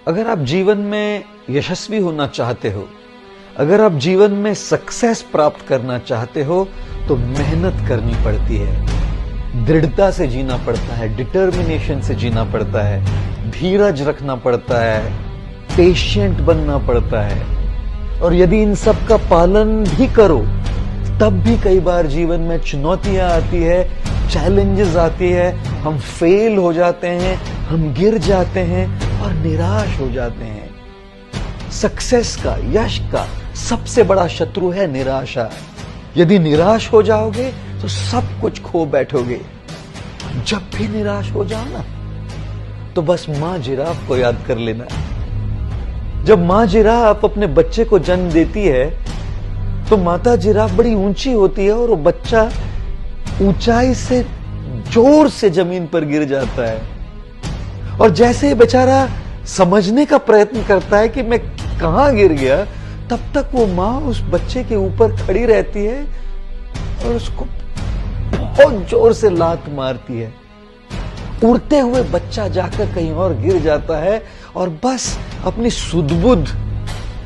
अगर आप जीवन में यशस्वी होना चाहते हो, अगर आप जीवन में सक्सेस प्राप्त करना चाहते हो, तो मेहनत करनी पड़ती है, दृढ़ता से जीना पड़ता है, डिटर्मिनेशन से जीना पड़ता है, धीरज रखना पड़ता है, पेशेंट बनना पड़ता है। और यदि इन सब का पालन भी करो, तब भी कई बार जीवन में चुनौतियां आती है, चैलेंजेस आती है, हम फेल हो जाते हैं, हम गिर जाते हैं और निराश हो जाते हैं। सक्सेस का, यश का सबसे बड़ा शत्रु है निराशा। यदि निराश हो जाओगे तो सब कुछ खो बैठोगे। जब भी निराश हो जाओ ना, तो बस मां जिराफ को याद कर लेना। जब मां जिराफ अपने बच्चे को जन्म देती है, तो माता जिराफ बड़ी ऊंची होती है और वो बच्चा ऊंचाई से जोर से जमीन पर गिर जाता है। और जैसे ही बेचारा समझने का प्रयत्न करता है कि मैं कहां गिर गया, तब तक वो मां उस बच्चे के ऊपर खड़ी रहती है और उसको बहुत जोर से लात मारती है। उड़ते हुए बच्चा जाकर कहीं और गिर जाता है और बस अपनी सुध-बुध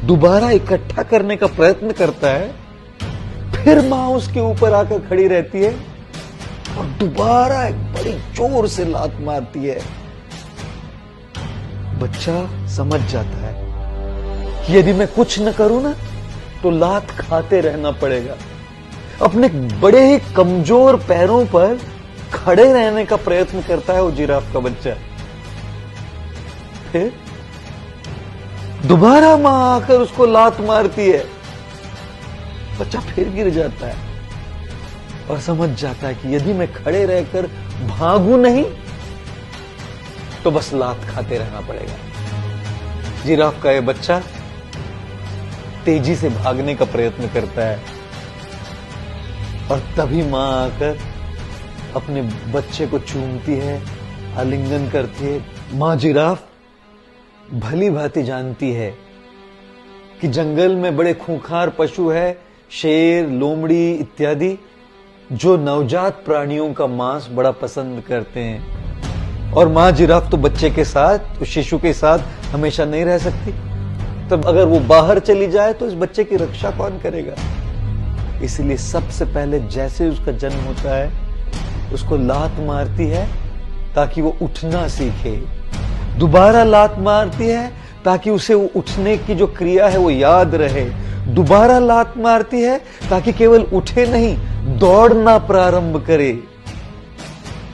दोबारा इकट्ठा करने का प्रयत्न करता है। फिर मां उसके ऊपर आकर खड़ी रहती है और दोबारा एक बड़ी जोर से लात मारती है। बच्चा समझ जाता है कि यदि मैं कुछ न करूं ना, तो लात खाते रहना पड़ेगा। अपने बड़े ही कमजोर पैरों पर खड़े रहने का प्रयत्न करता है वो जिराफ का बच्चा। फिर दोबारा मां आकर उसको लात मारती है, बच्चा फिर गिर जाता है और समझ जाता है कि यदि मैं खड़े रहकर भागूं नहीं, तो बस लात खाते रहना पड़ेगा। जिराफ का ये बच्चा तेजी से भागने का प्रयत्न करता है और तभी मां आकर अपने बच्चे को चूमती है, आलिंगन करती है। मां जिराफ भली भांति जानती है कि जंगल में बड़े खूंखार पशु है, शेर, लोमड़ी इत्यादि, जो नवजात प्राणियों का मांस बड़ा पसंद करते हैं। और मां जिराफ तो बच्चे के साथ, उस शिशु के साथ हमेशा नहीं रह सकती। तब अगर वो बाहर चली जाए तो इस बच्चे की रक्षा कौन करेगा? इसलिए सबसे पहले जैसे उसका जन्म होता है, उसको लात मारती है ताकि वो उठना सीखे। दोबारा लात मारती है ताकि उसे वो उठने की जो क्रिया है वो याद रहे। दोबारा लात मारती है ताकि केवल उठे नहीं, दौड़ना प्रारंभ करे।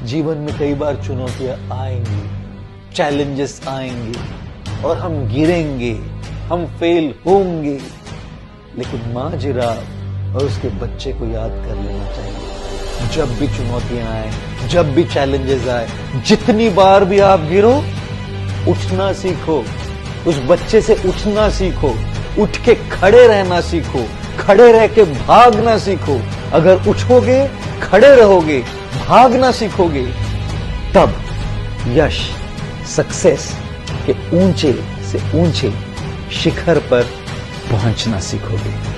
जीवन में कई बार चुनौतियां आएंगी, चैलेंजेस आएंगे और हम गिरेंगे, हम फेल होंगे, लेकिन मां जिराफ और उसके बच्चे को याद कर लेना चाहिए। जब भी चुनौतियां आए, जब भी चैलेंजेस आए, जितनी बार भी आप गिरो, उठना सीखो। उस बच्चे से उठना सीखो, उठ के खड़े रहना सीखो, खड़े रह के भागना सीखो। अगर उठोगे, खड़े रहोगे, भागना सीखोगे, तब यश, सक्सेस के ऊंचे से ऊंचे शिखर पर पहुंचना सीखोगे।